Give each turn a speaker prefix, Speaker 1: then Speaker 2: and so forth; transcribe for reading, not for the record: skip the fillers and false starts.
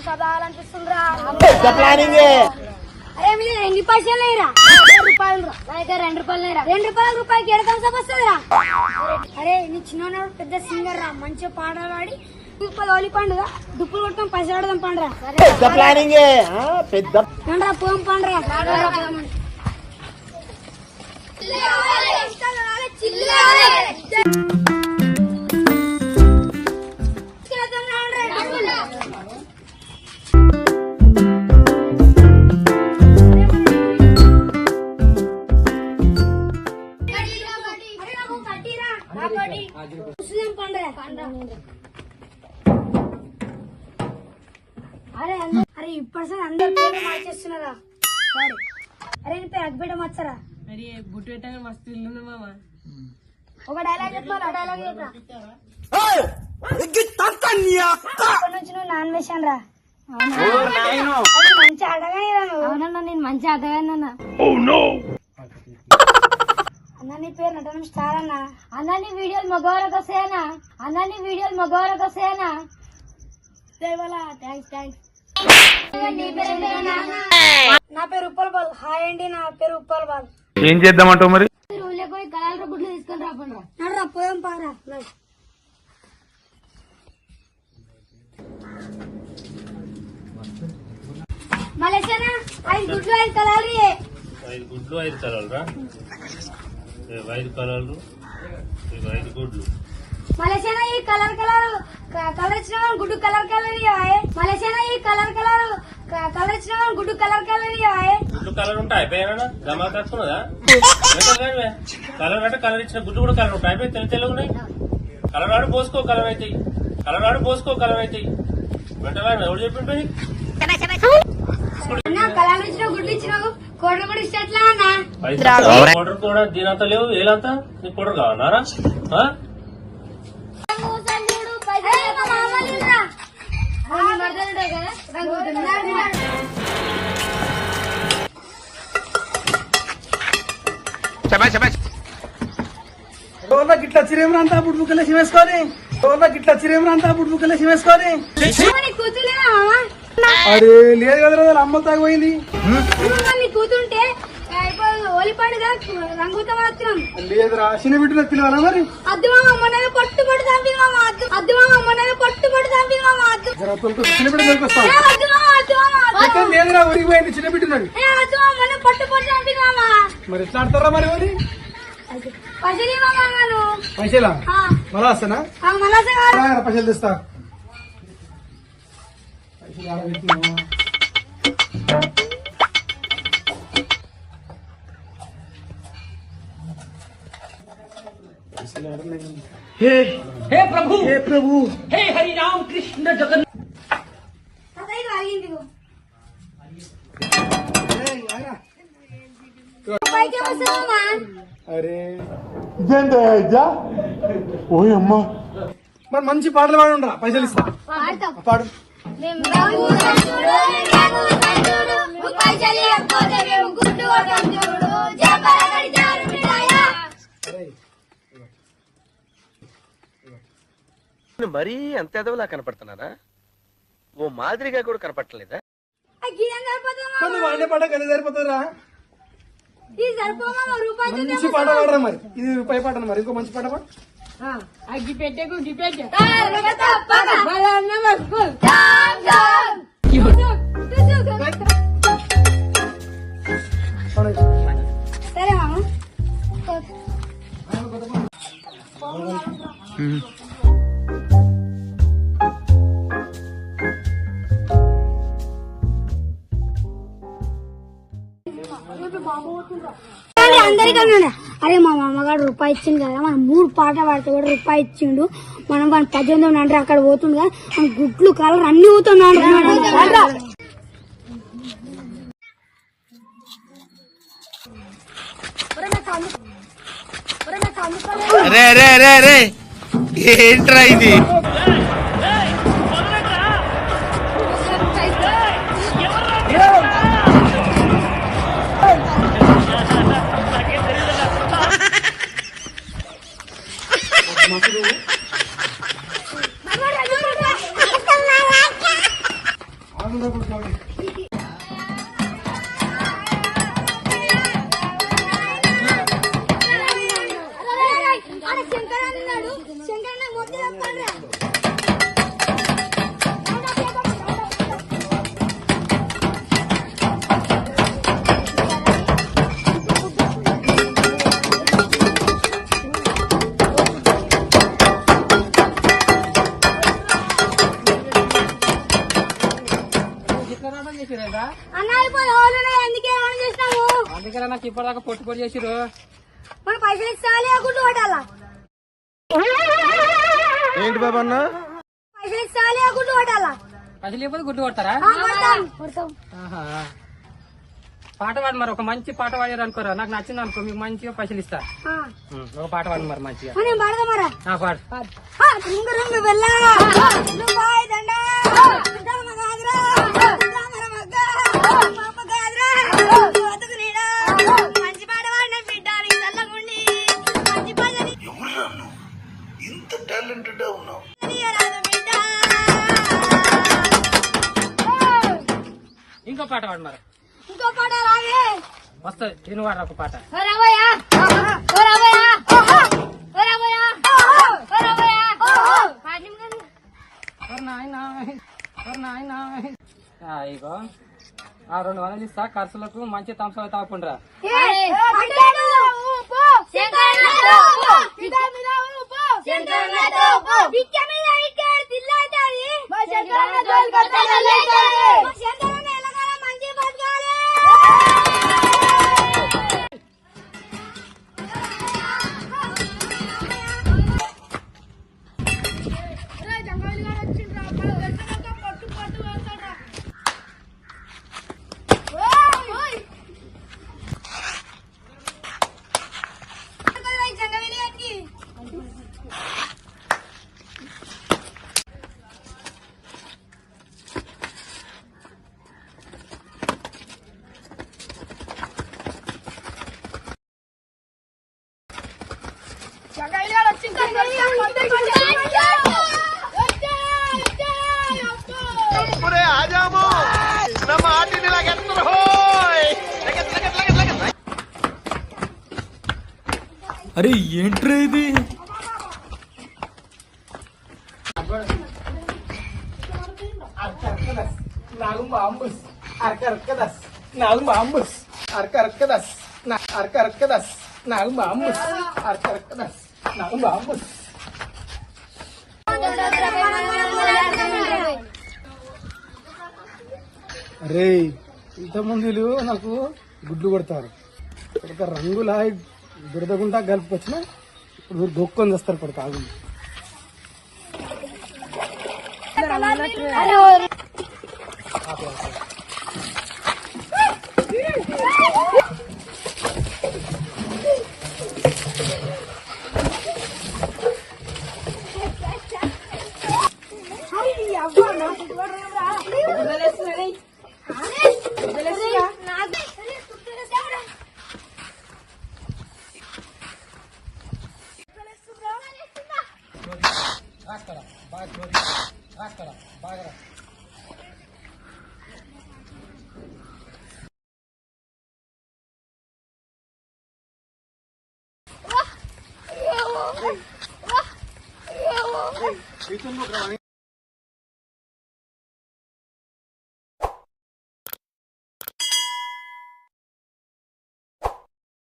Speaker 1: తాగాలనిపిస్తుందిరా.
Speaker 2: అరే మీరు ఎన్ని పైసలు లేరా?
Speaker 1: రూపాయలు
Speaker 2: అయితే 2 రూపాయలు లేరా? 2 రూపాయల రూపాయికి ఎడతాం వస్తుందిరా. అరే నీ చిన్నోడు పెద్ద సింగర్ రా, మంచిగా పాటలు పాడి హోలీ పండుగ దుప్పులు కొట్టుకొని పైసలు ఆడదాం పండురా. పండురా పోం పండురా. అరే ఇప్పటి అందరు పేరు మార్చేస్తున్నారా? అరే నీ పేరు అగ్గిపెట్ట మచ్చరా?
Speaker 1: మరి బుట్టు పెట్టాక మస్తు ఇల్లు మామ.
Speaker 2: ఒక డైలాగ్ చెప్పారా? డైలాగ్ చెప్పరా? ఇప్పటి నుంచి నువ్వు నాన్ వేసాను రా. మంచి ఆటగానే.
Speaker 1: అవునన్నా నేను మంచి ఆటగానన్నా.
Speaker 2: అన్న నీ పేరు నటనం స్టార్ అన్న.
Speaker 1: అన్న నీ వీడియోలు మగవాళ్ళకి వస్తాయనా? అన్న నీ వీడియోలు మగవాళ్ళకి వస్తాయనా?
Speaker 2: థ్యాంక్స్. నా పేరు ఉప్పల్ బాల్. హాయ్ అండి, నా పేరు ఉప్పల్ బాల్.
Speaker 3: ఏం చేద్దామంటావు మరి?
Speaker 1: ఊళ్ళోకి పోయి కళాల గుడ్లు తీసుకొని రాకుండా
Speaker 2: నడరా పోయాం పారా. మలేషనా 5 గుడ్లు 5 కలాలి.
Speaker 4: 5 గుడ్లు 5 కలర్రా? 5 కలర్లు 5 గుడ్లు.
Speaker 2: మలేషనా ఈ కలర్ ఇచ్చిన గుడ్డు కలర్ మలేషనా ఈ కలర్ ఇచ్చిన గుడ్డు కలర్
Speaker 4: గుడ్లు కలర్ ఉంటాయి అయిపోయానా? జమా కట్టుకున్నదా? కలర్ అంటే కలర్ ఇచ్చిన గుడ్లు కూడా కలర్ ఉంటాయి. అయిపోయి తెల్ల తెల్లగా ఉన్నాయి. కలర్ ఆడు పోసుకో కలర్ అవుతాయి. వెంటనే ఎవరు చెప్పింది?
Speaker 2: కలర్ ఇచ్చిన గుడ్లు ఇచ్చిన కోడలు కూడా ఇష్టట్లా అన్న.
Speaker 4: పౌడర్ కూడా దీనంతా లేవు. ఏలంతా నీకు పౌడర్ కావాలన్నారా?
Speaker 5: గిట్లా చిరేమరంతా బుడ్బుకలేసి వేసుకొని అరే లేదు కదా అమ్మ తాగిపోయింది.
Speaker 2: కూతుంటే హోలీ పండుగ రంగుతో మాత్రం
Speaker 5: లేదురా చిన్న బిడ్డలో పిలవాలా మరి?
Speaker 2: అద్దు మామ మొన్న పట్టుబడి చంపి మామ. అద్దు మామ మొన్న పట్టుబడి చంపి మామ.
Speaker 5: చిన్న బిడ్డ దొరికొస్తా లేదురా ఉరిగిపోయింది చిన్న బిడ్డనది.
Speaker 2: మొన్న పట్టుబడి చంపి మామ.
Speaker 5: మరి ఎట్లా ఆడతారా మరి? మరి
Speaker 2: పైసలు మామ నేను
Speaker 5: పైసలా మళ్ళా వస్తానా? పైసలు తెస్తా. పైసలు ఆడబెట్టినా हे प्रभु हे हरि राम कृष्ण जगन्नाथ. అరే ఓయమ్మ మరి మంచి పాటలు పాడుండ్రా పైసలు ఇస్తా. పాడు.
Speaker 6: మరీ అంత ఎదవలా కనపడుతున్నారా? ఓ మాదిరిగా కూడా కనపడలేదా?
Speaker 5: వాడే పాట కదా సరిపోతారా? మంచి పాట పాడరా మరి. ఇది రూపాయి పాట మరి. ఇంకో మంచి పాట పాడు.
Speaker 1: అగ్గి పెట్టే గుడ్డి పెట్టే
Speaker 2: సరే మామ. అందరికన్నా అరే మా మామగాడు రూపాయి ఇచ్చిండు కదా, మనం 3 పాటలు పాడితే కూడా రూపాయి ఇచ్చిండు. మనం వాడిని 18 అంటే అక్కడ పోతుండు కదా, మన గుడ్లు కలర్ అన్ని పోతున్నాడు.
Speaker 6: ఏంట్రా ఇది?
Speaker 2: శంకర్ అన్నాడు శంకర్ మొత్తం చెప్పండి. అన్న ఇప్పుడు హోలు అందుకే ఏమైనా చేసినాము.
Speaker 3: అందుకే నాకు ఇప్పటిదాకా పొట్టు పొట్టు చేసిరు.
Speaker 2: మన పైసలు ఇస్తాలే గుడ్డు కొట్టాలా.
Speaker 6: ఏంటి బాబా అన్న?
Speaker 2: పైసలు ఇస్తాలే గుడ్డు కొట్టాలా.
Speaker 3: పైసలు ఇవ్వదు గుడ్డు కొడతారా?
Speaker 2: కొడతాం.
Speaker 3: ఆహా. పాట పాడు మరి, ఒక మంచి పాట పాడారు అనుకోరా, నాకు నచ్చింది అనుకో, మీకు మంచిగా పైసలు ఇస్తా. ఒక పాట పాడు మరి మంచిగా.
Speaker 2: మనం పాడదా మరా.
Speaker 3: పాడు.
Speaker 2: రింగు రింగు వెళ్ళా దుబాయ్ దండ దుమ్మ గాద్రా దుమ్మ మగ్గ పాప గాద్రా బతుకు నీడా మంచి పాట పాడిన బిడ్డ నీ చల్లగుండి మంచి పాటని ఇంత టాలెంటెడ్ ఉన్నావు బిడ్డ.
Speaker 3: ఇంకో పాట పాడు మరి.
Speaker 2: ఇంకో పాట రాగే
Speaker 3: వస్తుంది తిను వాడు ఒక పాట. ఇగో 200 ఇస్తా, ఖర్చులకు మంచి తంస తాకుండా.
Speaker 5: అరే ఏంట్రా ఇది? అరే ఇంతమంది నాకు గుడ్లు కొడతారు, రంగులా దురదగుంటా కలుపుకొచ్చిన ఇప్పుడు దొక్కొని చేస్తారు పడతా. బాగా